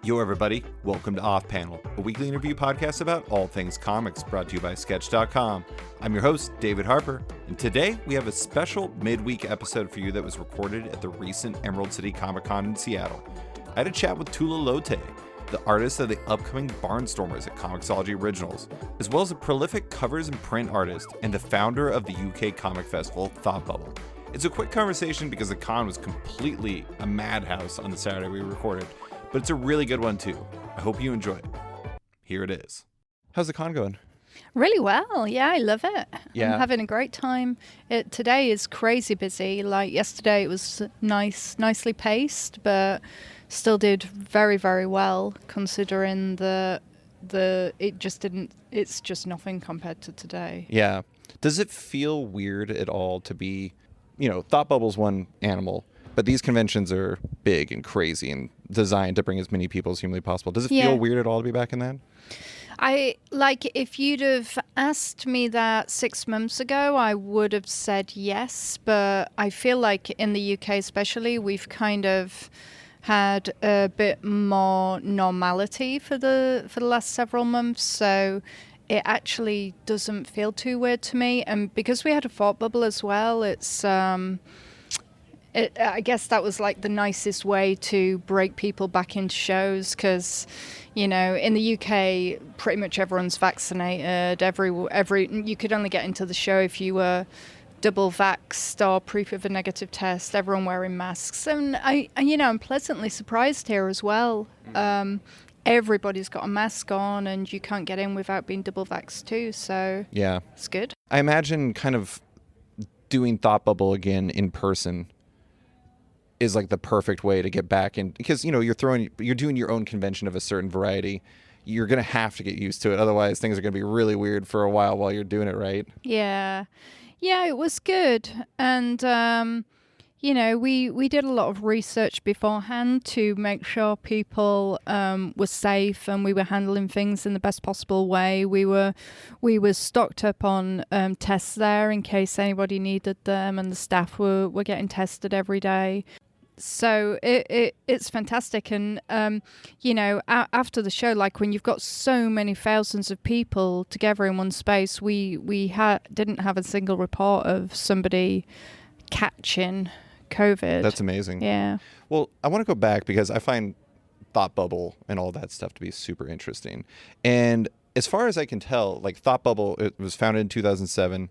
Yo, everybody. Welcome to Off Panel, a weekly interview podcast about all things comics, brought to you by Sketch.com. I'm your host, David Harper, and today we have a special midweek episode for you that was recorded at the recent Emerald City Comic Con in Seattle. I had a chat with Tula Lotay, the artist of the upcoming Barnstormers at Comixology Originals, as well as a prolific covers and print artist and the founder of the UK comic festival, Thought Bubble. It's a quick conversation because the con was completely a madhouse on the Saturday we recorded, but it's a really good one too. I hope you enjoy it. Here it is. How's the con going? Really well. Yeah, I love it. Yeah. I'm having a great time. Today is crazy busy. Like yesterday it was nicely paced, but still did very, very well considering it's just nothing compared to today. Yeah. Does it feel weird at all to be, Thought Bubble's one animal, but these conventions are big and crazy and designed to bring as many people as humanly possible. Does it feel weird at all to be back in that? If you'd have asked me that 6 months ago, I would have said yes, but I feel like in the UK especially, we've kind of had a bit more normality for the last several months, so it actually doesn't feel too weird to me. And because we had a Thought Bubble as well, it's I guess that was like the nicest way to break people back into shows because, in the UK, pretty much everyone's vaccinated. You could only get into the show if you were double vaxxed or proof of a negative test. Everyone wearing masks, and I'm pleasantly surprised here as well. Everybody's got a mask on, and you can't get in without being double vaxxed too. So yeah, it's good. I imagine kind of doing Thought Bubble again in person is like the perfect way to get back in, because you're doing your own convention of a certain variety. You're gonna have to get used to it, otherwise things are gonna be really weird for a while you're doing it, right? Yeah, it was good, and we did a lot of research beforehand to make sure people were safe and we were handling things in the best possible way. We were stocked up on tests there in case anybody needed them, and the staff were getting tested every day. So it's fantastic. And, after the show, like when you've got so many thousands of people together in one space, we didn't have a single report of somebody catching COVID. That's amazing. Yeah. Well, I want to go back because I find Thought Bubble and all that stuff to be super interesting. And as far as I can tell, like Thought Bubble, it was founded in 2007.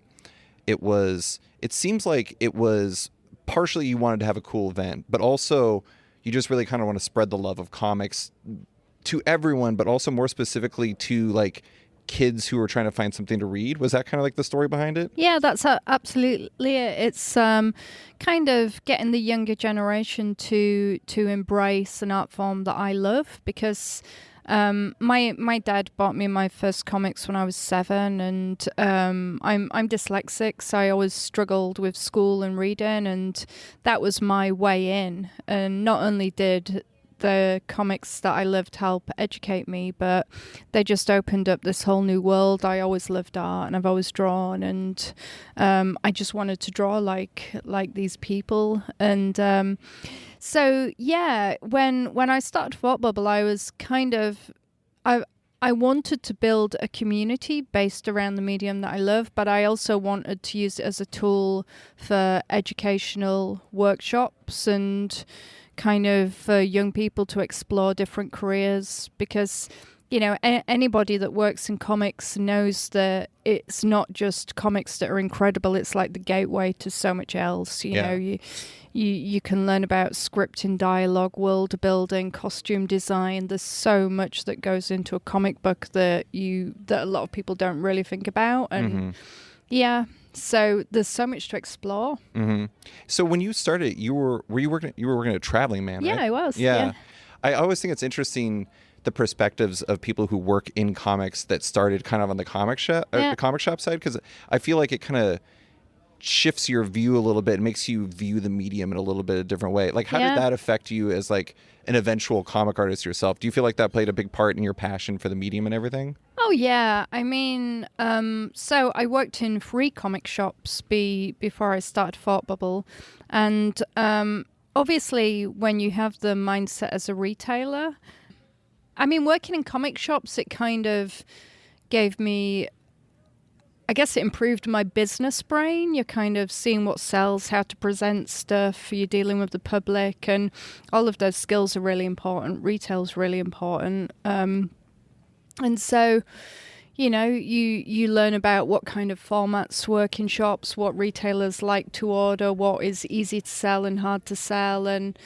It seems like it was partially you wanted to have a cool event, but also you just really kind of want to spread the love of comics to everyone, but also more specifically to like kids who are trying to find something to read. Was that kind of like the story behind it? Yeah, that's absolutely it. It's kind of getting the younger generation to embrace an art form that I love, because my dad bought me my first comics when I was 7, and I'm dyslexic, so I always struggled with school and reading, and that was my way in. And not only did the comics that I loved help educate me, but they just opened up this whole new world. I always loved art, and I've always drawn, and I just wanted to draw like these people. And so yeah, when I started Thought Bubble, I was kind of I wanted to build a community based around the medium that I love, but I also wanted to use it as a tool for educational workshops and kind of for young people to explore different careers, because anybody that works in comics knows that it's not just comics that are incredible. It's like the gateway to so much else. You can learn about scripting, dialogue, world building, costume design. There's so much that goes into a comic book that a lot of people don't really think about. And so there's so much to explore. Mm-hmm. So when you started, you were working at Traveling Man, right? Yeah, I was. Yeah. I always think it's interesting the perspectives of people who work in comics that started kind of on the comic shop side, because I feel like it kind of shifts your view a little bit and makes you view the medium in a little bit of a different way. Like, how did that affect you as like an eventual comic artist yourself? Do you feel like that played a big part in your passion for the medium and everything? Oh yeah, I mean, so I worked in 3 comic shops before I started Thought Bubble, and obviously when you have the mindset as a retailer, I mean, working in comic shops, it kind of gave me, I guess it improved my business brain. You're kind of seeing what sells, how to present stuff, you're dealing with the public, and all of those skills are really important. Retail's really important. And so, you know, you learn about what kind of formats work in shops, what retailers like to order, what is easy to sell and hard to sell. And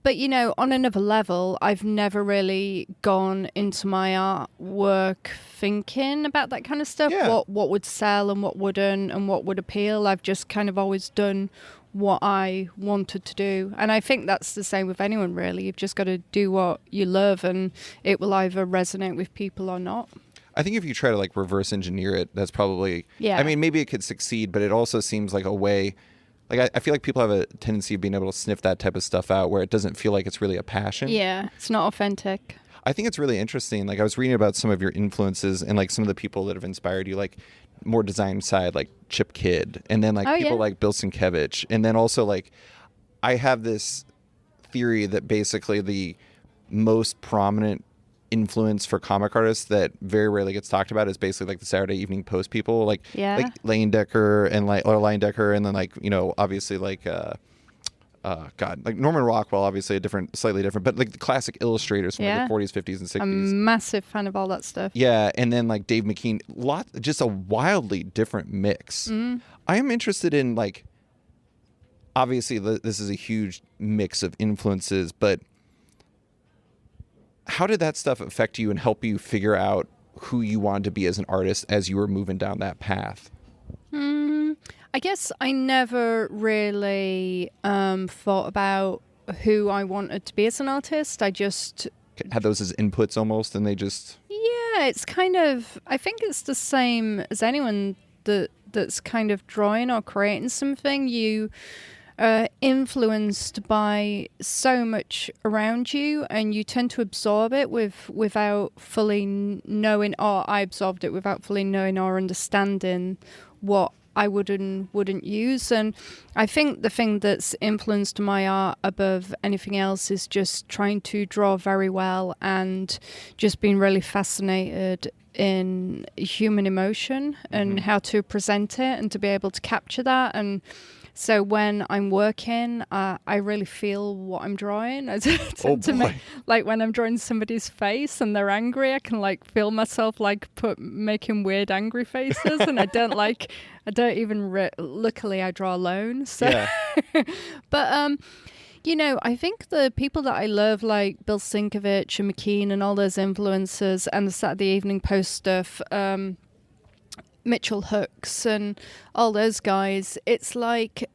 but, you know, on another level, I've never really gone into my artwork thinking about that kind of stuff. Yeah. What would sell and what wouldn't and what would appeal. I've just kind of always done what I wanted to do. And I think that's the same with anyone, really. You've just got to do what you love, and it will either resonate with people or not. I think if you try to like reverse engineer it, that's probably, Yeah. I mean, maybe it could succeed, but it also seems like a way, like I feel like people have a tendency of being able to sniff that type of stuff out where it doesn't feel like it's really a passion. Yeah, it's not authentic. I think it's really interesting. Like I was reading about some of your influences and like some of the people that have inspired you, like more design side, like Chip Kidd, and then like people like Bill Sienkiewicz. And then also like, I have this theory that basically the most prominent influence for comic artists that very rarely gets talked about is basically like the Saturday Evening Post people, like Leyendecker and then like, you know, obviously like like Norman Rockwell, obviously slightly different, but like the classic illustrators from like the 40s, 50s, and 60s. I'm a massive fan of all that stuff. Yeah, and then like Dave McKean, just a wildly different mix. I am interested in like, obviously this is a huge mix of influences, but how did that stuff affect you and help you figure out who you wanted to be as an artist as you were moving down that path? I guess I never really thought about who I wanted to be as an artist. I just had those as inputs almost, and they just... Yeah, it's kind of... I think it's the same as anyone that's kind of drawing or creating something. You influenced by so much around you, and you tend to absorb it without fully knowing, or I absorbed it without fully knowing or understanding what I wouldn't use. And I think the thing that's influenced my art above anything else is just trying to draw very well and just being really fascinated in human emotion and how to present it and to be able to capture that. And so when I'm working, I really feel what I'm drawing. Like when I'm drawing somebody's face and they're angry, I can like feel myself like making weird angry faces, and I don't even luckily I draw alone. So, yeah. But you know, I think the people that I love, like Bill Sienkiewicz and McKean and all those influences, and the Saturday Evening Post stuff. Mitchell Hooks and all those guys, it's like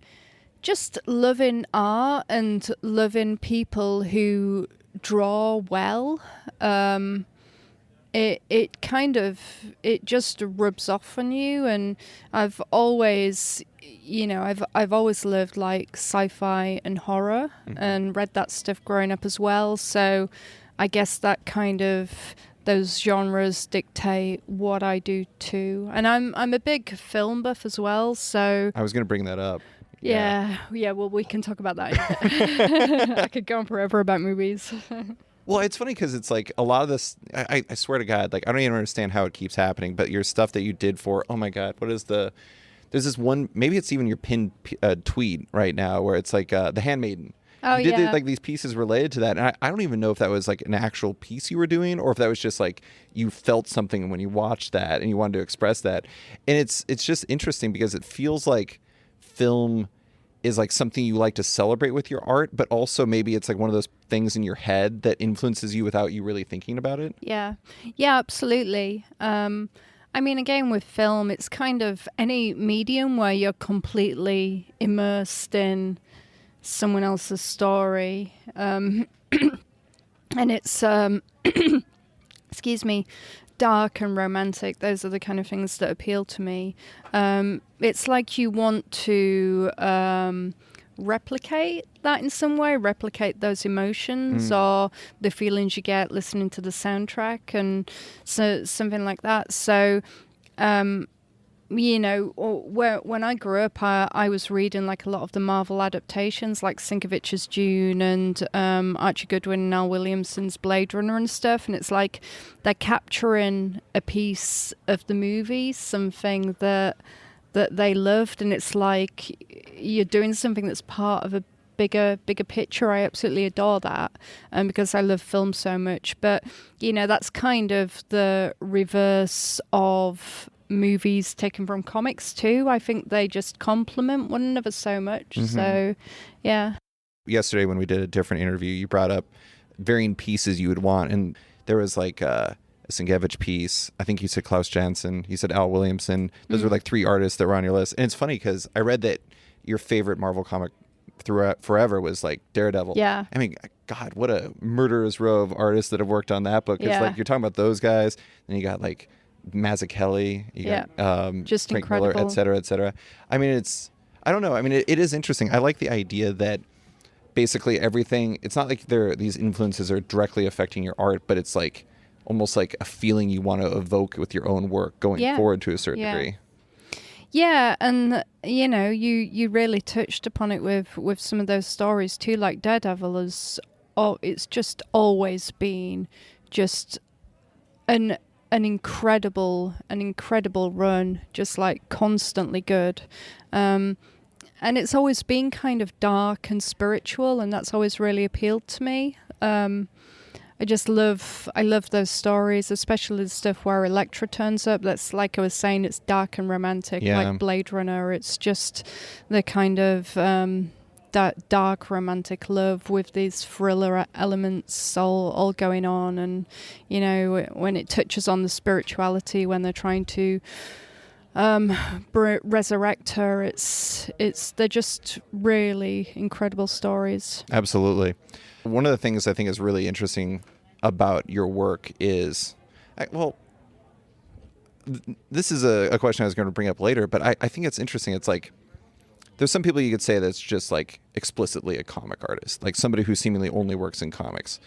just loving art and loving people who draw well. It just rubs off on you. And I've always loved like sci-fi and horror and read that stuff growing up as well. So I guess that kind of those genres dictate what I do too. And I'm a big film buff as well, so I was going to bring that up. Yeah, well, we can talk about that. I could go on forever about movies. Well, it's funny because it's like a lot of this, I swear to God, like I don't even understand how it keeps happening, but your stuff that you did for, oh my God, there's this one, maybe it's even your pinned tweet right now where it's like The Handmaiden. Oh, you did like these pieces related to that, and I don't even know if that was like an actual piece you were doing or if that was just like you felt something when you watched that and you wanted to express that. And it's just interesting because it feels like film is like something you like to celebrate with your art, but also maybe it's like one of those things in your head that influences you without you really thinking about it. Yeah, absolutely. I mean, again, with film, it's kind of any medium where you're completely immersed in someone else's story, and it's excuse me, dark and romantic. Those are the kind of things that appeal to me. It's like you want to replicate that in some way, replicate those emotions or the feelings you get listening to the soundtrack, and so something like that. So when I grew up, I was reading like a lot of the Marvel adaptations, like Sienkiewicz's Dune and Archie Goodwin and Al Williamson's Blade Runner and stuff. And it's like they're capturing a piece of the movie, something that they loved, and it's like you're doing something that's part of a bigger picture. I absolutely adore that, because I love film so much. But that's kind of the reverse of movies taken from comics too. I think they just complement one another so much. Mm-hmm. So yeah. Yesterday when we did a different interview, you brought up varying pieces you would want, and there was like a Sienkiewicz piece. I think you said Klaus Janson, you said Al Williamson. Those were like 3 artists that were on your list. And it's funny because I read that your favorite Marvel comic throughout forever was like Daredevil. Yeah. I mean, God, what a murderous row of artists that have worked on that book. It's like you're talking about those guys, and you got like Mazzucchelli, you got just Frank incredible. Miller, et cetera, et cetera. I mean, I don't know. I mean, it is interesting. I like the idea that basically everything, it's not like these influences are directly affecting your art, but it's like almost like a feeling you want to evoke with your own work going forward to a certain degree. Yeah, and you really touched upon it with some of those stories too. Like Daredevil it's just always been just an incredible run, just like constantly good. And it's always been kind of dark and spiritual, and that's always really appealed to me. I love those stories, especially the stuff where Elektra turns up. That's, like I was saying, it's dark and romantic, like Blade Runner. It's just the kind of dark romantic love with these thriller elements all going on. And, when it touches on the spirituality, when they're trying to resurrect her, they're just really incredible stories. Absolutely. One of the things I think is really interesting about your work is, this is a question I was going to bring up later, but I think it's interesting. It's like, there's some people you could say that's just like explicitly a comic artist, like somebody who seemingly only works in comics.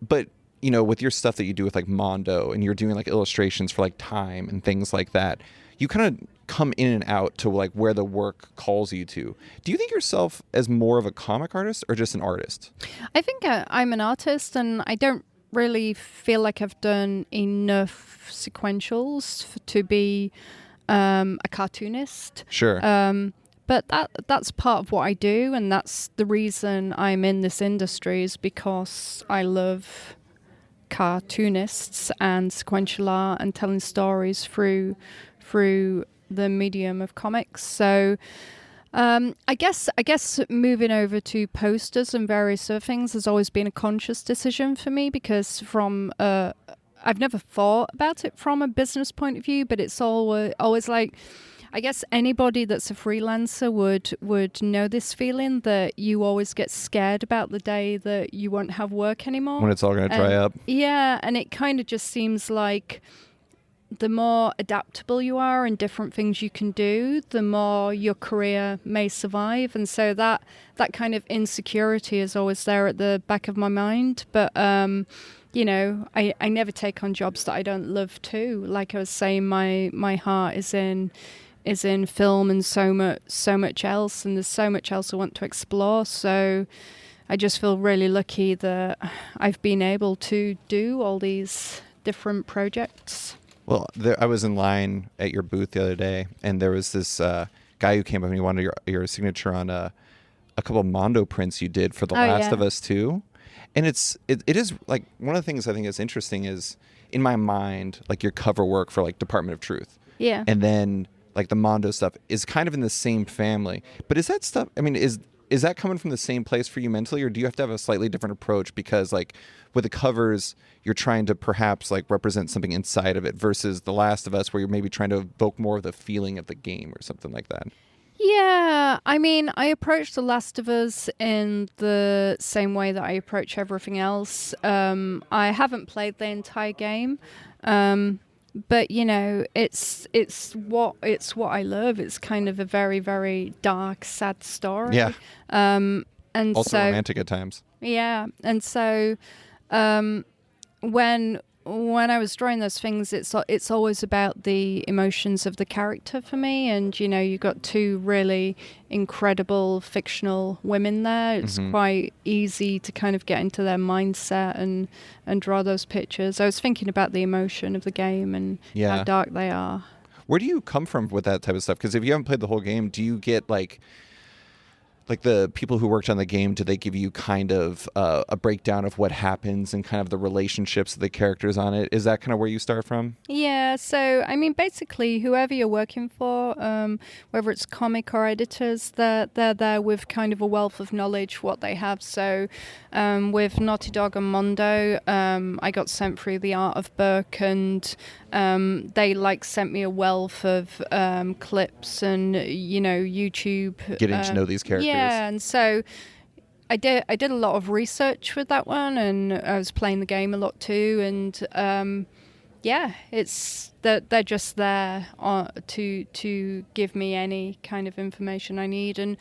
But, with your stuff that you do with like Mondo, and you're doing like illustrations for like Time and things like that, you kind of come in and out to like where the work calls you to. Do you think yourself as more of a comic artist or just an artist? I think I'm an artist, and I don't really feel like I've done enough sequentials to be a cartoonist. Sure. But that's part of what I do, and that's the reason I'm in this industry, is because I love cartoonists and sequential art and telling stories through the medium of comics. So I guess moving over to posters and various other things has always been a conscious decision for me, because I've never thought about it from a business point of view, but it's always like, I guess anybody that's a freelancer would know this feeling, that you always get scared about the day that you won't have work anymore. When it's all going to dry up. Yeah, and it kind of just seems like the more adaptable you are and different things you can do, the more your career may survive. And so that kind of insecurity is always there at the back of my mind. But, I never take on jobs that I don't love too. Like I was saying, my heart is in film and so much else, and there's so much else I want to explore. So I just feel really lucky that I've been able to do all these different projects. Well, I was in line at your booth the other day, and there was this guy who came up and he wanted your signature on a couple of Mondo prints you did for The Last of Us 2. And it is like, one of the things I think is interesting is, in my mind, like your cover work for like Department of Truth. Yeah. And then like the Mondo stuff is kind of in the same family. But is that stuff, I mean, is that coming from the same place for you mentally, or do you have to have a slightly different approach? Because like with the covers, you're trying to perhaps like represent something inside of it, versus The Last of Us, where you're maybe trying to evoke more of the feeling of the game or something like that. Yeah, I mean, I approach The Last of Us in the same way that I approach everything else. I haven't played the entire game, but it's what I love. It's kind of a very, very dark, sad story. Yeah. And also romantic at times. Yeah, and so when when I was drawing those things, it's always about the emotions of the character for me. And, you know, you've got two really incredible fictional women there. It's quite easy to kind of get into their mindset and draw those pictures. I was thinking about the emotion of the game and how dark they are. Where do you come from with that type of stuff? Because if you haven't played the whole game, do you get like the people who worked on the game, do they give you kind of a breakdown of what happens and kind of the relationships of the characters on it? Is that kind of where you start from? Yeah, so, I mean, basically, whoever you're working for, whether it's comic or editors, they're there with kind of a wealth of knowledge, what they have. So with Naughty Dog and Mondo, I got sent through the art of book, and they sent me a wealth of clips and, you know, YouTube. Getting to know these characters. Yeah, and so I did a lot of research with that one, and I was playing the game a lot too, and it's that they're just there to give me any kind of information I need, and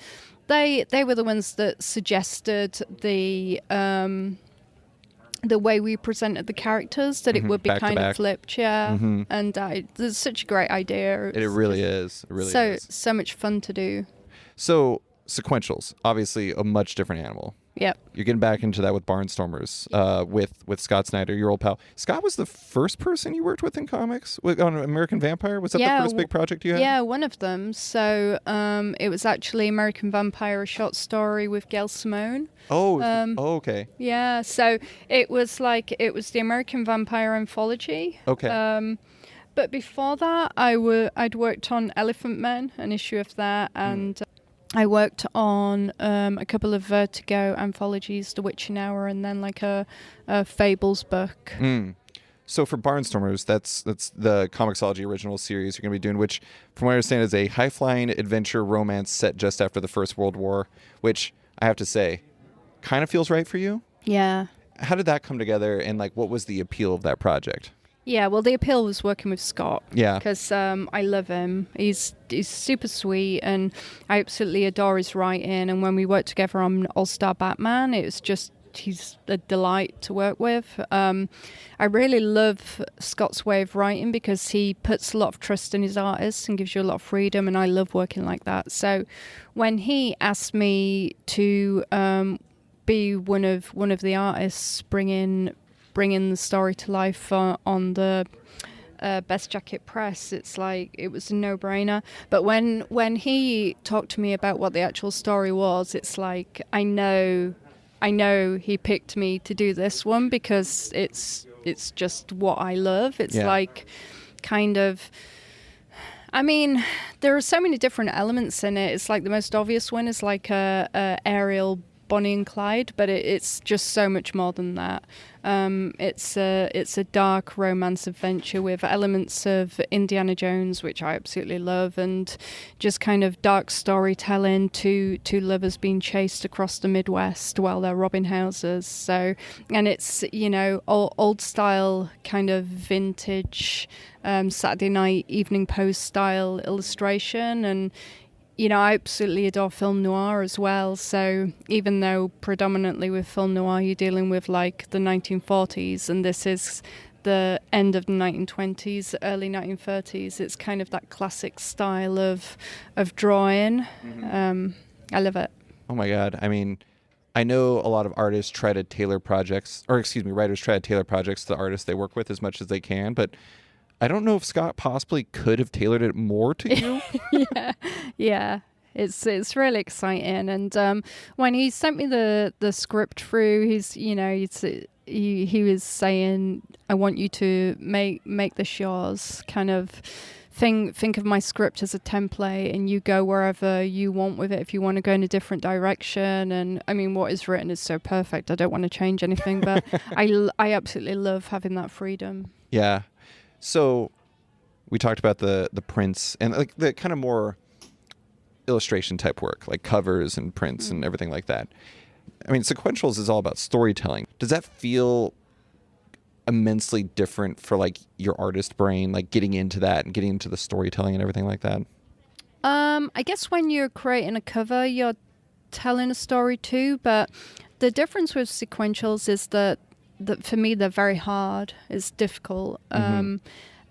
they were the ones that suggested the way we presented the characters, that it would be kind of flipped, and it's such a great idea. It really is. It really is. So much fun to do. So sequentials, obviously a much different animal. Yep. You're getting back into that with Barnstormers, with Scott Snyder, your old pal. Scott was the first person you worked with in comics on American Vampire? Was that the first big project you had? Yeah, one of them. So it was actually American Vampire, a short story with Gail Simone. Okay. Yeah, so it was the American Vampire anthology. Okay. But before that, I'd worked on Elephant Men, an issue of that, and I worked on a couple of Vertigo anthologies, The Witching Hour, and then like a Fables book. So for Barnstormers, that's the Comixology original series you're going to be doing, which, from what I understand, is a high-flying adventure romance set just after the First World War, which I have to say, kind of feels right for you. Yeah. How did that come together, and like what was the appeal of that project? Yeah, well, the appeal was working with Scott. Yeah. Because I love him. He's super sweet, and I absolutely adore his writing. And when we worked together on All-Star Batman, it was just, he's a delight to work with. I really love Scott's way of writing because he puts a lot of trust in his artists and gives you a lot of freedom, and I love working like that. So when he asked me to be one of the artists bringing the story to life on the Best Jacket Press, it's like it was a no-brainer. But when he talked to me about what the actual story was, it's like I know he picked me to do this one because it's just what I love. It's like kind of, I mean, there are so many different elements in it. It's like the most obvious one is like a aerial Bonnie and Clyde, but it's just so much more than that. It's a dark romance adventure with elements of Indiana Jones, which I absolutely love, and just kind of dark storytelling. Two lovers being chased across the Midwest while they're robbing houses. So, and it's, you know, old style kind of vintage Saturday night Evening Post style illustration, and you know, I absolutely adore film noir as well. So even though predominantly with film noir you're dealing with like the 1940s, and this is the end of the 1920s, early 1930s, it's kind of that classic style of drawing. I love it. Oh my God. I mean, I know a lot of artists try to tailor projects, or excuse me, writers try to tailor projects to the artists they work with as much as they can, but I don't know if Scott possibly could have tailored it more to you. Yeah. It's really exciting, and when he sent me the script through, he was saying, "I want you to make this yours." Kind of think of my script as a template, and you go wherever you want with it. If you want to go in a different direction, and I mean, what is written is so perfect. I don't want to change anything, but I absolutely love having that freedom. Yeah. So we talked about the prints and like the kind of more illustration type work, like covers and prints and everything like that. I mean, sequentials is all about storytelling. Does that feel immensely different for like your artist brain, like getting into that and getting into the storytelling and everything like that? I guess when you're creating a cover, you're telling a story too, but the difference with sequentials is that that for me they're very hard. It's difficult.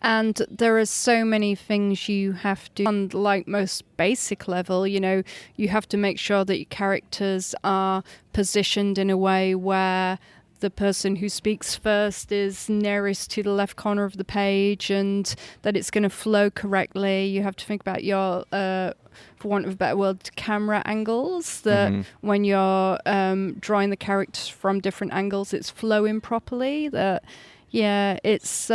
And there are so many things you have to, on like most basic level, you know, you have to make sure that your characters are positioned in a way where the person who speaks first is nearest to the left corner of the page and that it's going to flow correctly. You have to think about your, for want of a better word, camera angles, that when you're drawing the characters from different angles, it's flowing properly. That, yeah, it's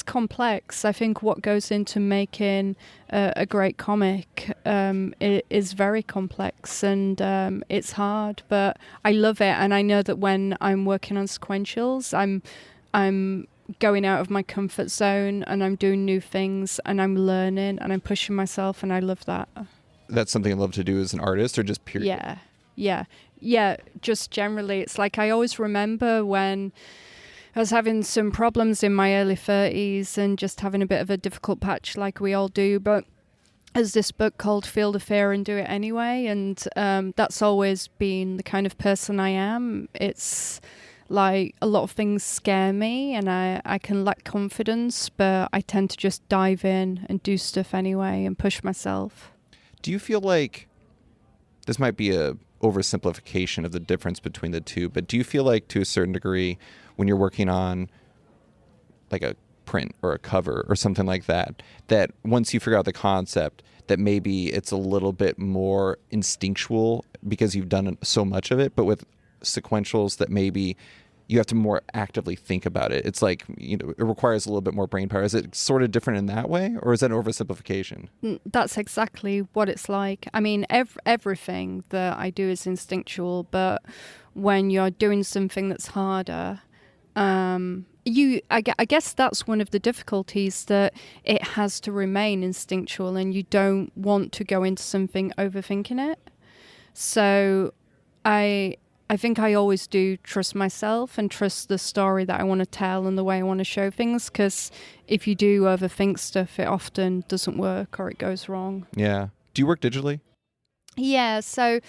complex. I think what goes into making a great comic is very complex, and it's hard, but I love it. And I know that when I'm working on sequentials, I'm going out of my comfort zone and I'm doing new things and I'm learning and I'm pushing myself, and I love that. That's something I love to do as an artist, or just period? Yeah, just generally. It's like I always remember when I was having some problems in my early 30s and just having a bit of a difficult patch like we all do. But there's this book called Feel the Fear and Do It Anyway. And that's always been the kind of person I am. It's like a lot of things scare me and I can lack confidence, but I tend to just dive in and do stuff anyway and push myself. Do you feel like this might be a oversimplification of the difference between the two, but do you feel like to a certain degree when you're working on like a print or a cover or something like that, that once you figure out the concept, that maybe it's a little bit more instinctual because you've done so much of it, but with sequentials that maybe you have to more actively think about it? It's like, you know, it requires a little bit more brain power. Is it sort of different in that way, or is that an oversimplification? That's exactly what it's like. I mean, everything that I do is instinctual, but when you're doing something that's harder, I guess that's one of the difficulties, that it has to remain instinctual and you don't want to go into something overthinking it. So I think I always do trust myself and trust the story that I want to tell and the way I want to show things, because if you do overthink stuff, it often doesn't work or it goes wrong. Yeah. Do you work digitally? Yeah, so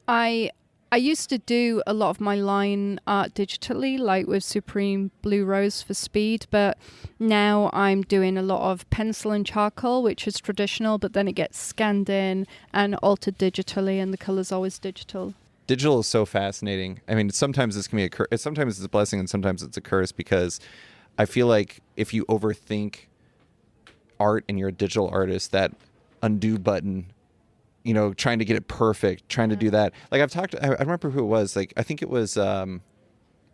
I used to do a lot of my line art digitally, like with Supreme Blue Rose for speed, but now I'm doing a lot of pencil and charcoal, which is traditional, but then it gets scanned in and altered digitally, and the color's always digital. Digital is so fascinating. I mean, sometimes this can be sometimes it's a blessing and sometimes it's a curse, because I feel like if you overthink art and you're a digital artist, that undo button, you know, trying to get it perfect, trying to do that. Like I remember who it was, like I think it was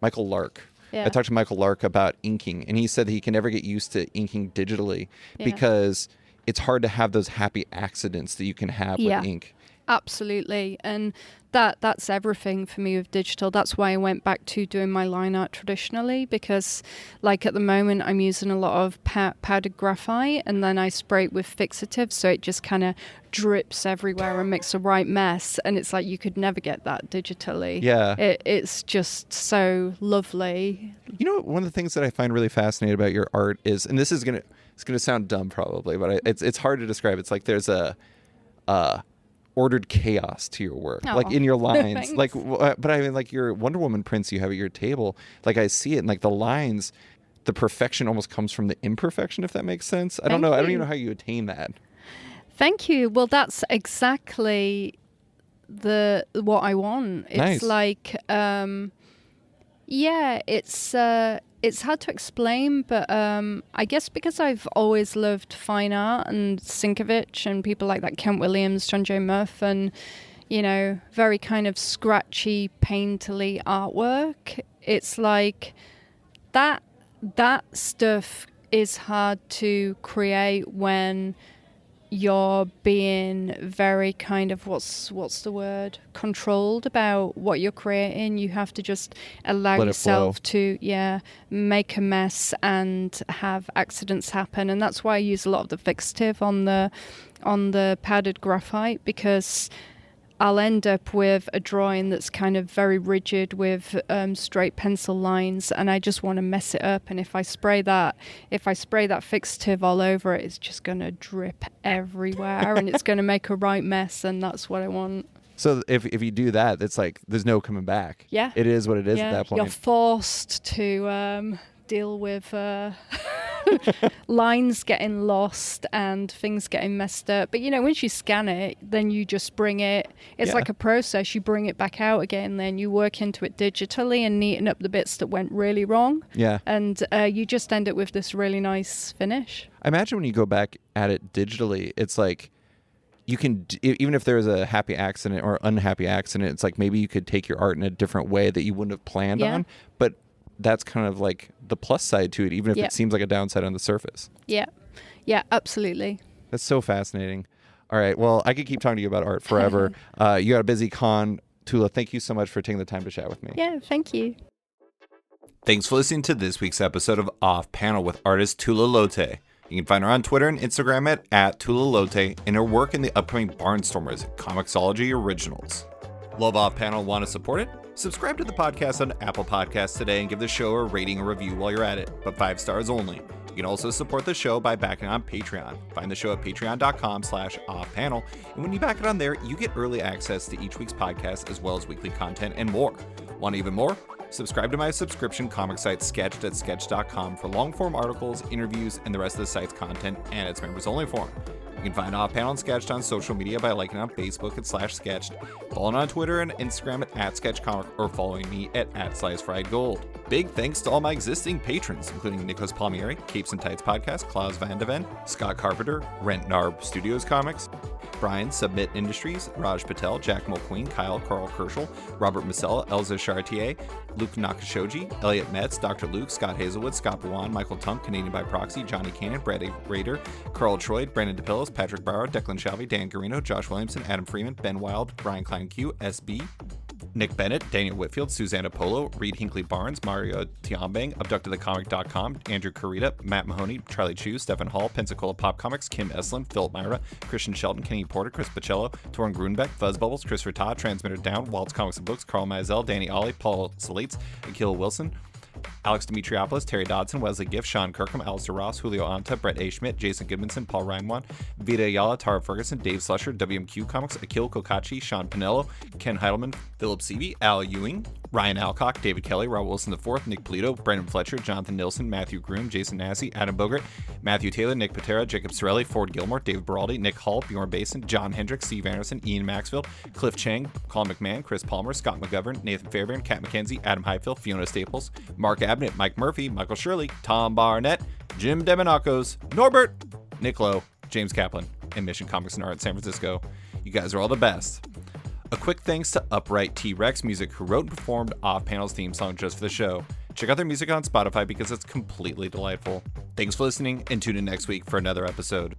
Michael Lark. Yeah. I talked to Michael Lark about inking, and he said that he can never get used to inking digitally because it's hard to have those happy accidents that you can have with ink. Absolutely. And that's everything for me with digital. That's why I went back to doing my line art traditionally, because like at the moment I'm using a lot of powdered graphite, and then I spray it with fixative, so it just kind of drips everywhere and makes a right mess, and it's like you could never get that digitally. Yeah. It's just so lovely. You know, one of the things that I find really fascinating about your art is, and it's gonna sound dumb probably, but it's hard to describe. It's like there's a ordered chaos to your work, like in your lines. Like, but I mean, like your Wonder Woman prints you have at your table, like I see it, and like the lines, the perfection almost comes from the imperfection, if that makes sense. I don't know. I don't even know how you attain that. Thank you. Well, that's exactly what I want. It's nice. Like, it's hard to explain, but I guess because I've always loved fine art and Sienkiewicz and people like that, Kent Williams, John J. Muff, and, you know, very kind of scratchy, painterly artwork. It's like that stuff is hard to create when you're being very kind of, what's the word, controlled about what you're creating. You have to just allow yourself to make a mess and have accidents happen, and that's why I use a lot of the fixative on the powdered graphite, because I'll end up with a drawing that's kind of very rigid with straight pencil lines, and I just want to mess it up. And if I spray that fixative all over it, it's just going to drip everywhere and it's going to make a right mess, and that's what I want. So if you do that, it's like there's no coming back. Yeah. It is what it is at that point. You're forced to deal with lines getting lost and things getting messed up. But, once you scan it, then you just bring it. It's like a process. You bring it back out again, then you work into it digitally and neaten up the bits that went really wrong. Yeah. And you just end up with this really nice finish. I imagine when you go back at it digitally, it's like you can, even if there was a happy accident or unhappy accident, it's like maybe you could take your art in a different way that you wouldn't have planned on. But that's kind of like the plus side to it, even if it seems like a downside on the surface. Yeah, absolutely. That's so fascinating. All right, well, I could keep talking to you about art forever. You got a busy con. Tula, thank you so much for taking the time to chat with me. Yeah, thank you. Thanks for listening to this week's episode of Off Panel with artist Tula Lotay. You can find her on Twitter and Instagram at Tula Lotay and her work in the upcoming Barnstormers Comixology Originals. Love Off Panel, want to support it? Subscribe to the podcast on Apple Podcasts today and give the show a rating or review while you're at it, but 5 stars only. You can also support the show by backing on Patreon. Find the show at patreon.com/offpanel, and when you back it on there, you get early access to each week's podcast as well as weekly content and more. Want even more? Subscribe to my subscription comic site, Sketched at sketch.com, for long-form articles, interviews, and the rest of the site's content and its members-only forum. You can find Off Panel and Sketched on social media by liking on Facebook at /Sketched, following on Twitter and Instagram at @SketchComic, or following me at @SliceFriedGold. Big thanks to all my existing patrons, including Nicholas Palmieri, Capes and Tights Podcast, Klaus Van de Ven, Scott Carpenter, Rent Narb Studios Comics, Brian, Submit Industries, Raj Patel, Jack Mulqueen, Kyle, Carl Kerschel, Robert Masella, Elza Chartier, Luke Nakashoji, Elliot Metz, Dr. Luke, Scott Hazelwood, Scott Buwan, Michael Tunk, Canadian by Proxy, Johnny Cannon, Brad Rader, Carl Troy, Brandon DePillos, Patrick Barrow, Declan Shalvey, Dan Garino, Josh Williamson, Adam Freeman, Ben Wild, Brian Klein Q, SB, Nick Bennett, Daniel Whitfield, Susanna Polo, Reed Hinkley Barnes, Mario Tiambang, AbductedTheComic.com, Andrew Carita, Matt Mahoney, Charlie Chu, Stephen Hall, Pensacola Pop Comics, Kim Eslin, Philip Myra, Christian Shelton, Kenny Porter, Chris Pacello, Torrin Grunbeck, Fuzz Bubbles, Christopher Todd, Transmitter Down, Waltz Comics and Books, Carl Mazel, Danny Ollie, Paul Salates, Akil Wilson, Alex Dimitriopoulos, Terry Dodson, Wesley Giff, Sean Kirkham, Alistair Ross, Julio Anta, Brett A. Schmidt, Jason Goodmanson, Paul Reinwan, Vita Ayala, Tara Ferguson, Dave Slusher, WMQ Comics, Akil Kokachi, Sean Pinello, Ken Heidelman, Philip Seavey, Al Ewing, Ryan Alcock, David Kelly, Rob Wilson IV, Nick Polito, Brandon Fletcher, Jonathan Nilsson, Matthew Groom, Jason Nassie, Adam Bogert, Matthew Taylor, Nick Patera, Jacob Sorelli, Ford Gilmore, David Baraldi, Nick Hall, Bjorn Basin, John Hendricks, Steve Anderson, Ian Maxfield, Cliff Chang, Colin McMahon, Chris Palmer, Scott McGovern, Nathan Fairbairn, Kat McKenzie, Adam Highfield, Fiona Staples, Mark Abnett, Mike Murphy, Michael Shirley, Tom Barnett, Jim Demonacos, Norbert, Nick Lowe, James Kaplan, and Mission Comics and Art in San Francisco. You guys are all the best. A quick thanks to Upright T-Rex Music, who wrote and performed Off Panel's theme song just for the show. Check out their music on Spotify because it's completely delightful. Thanks for listening, and tune in next week for another episode.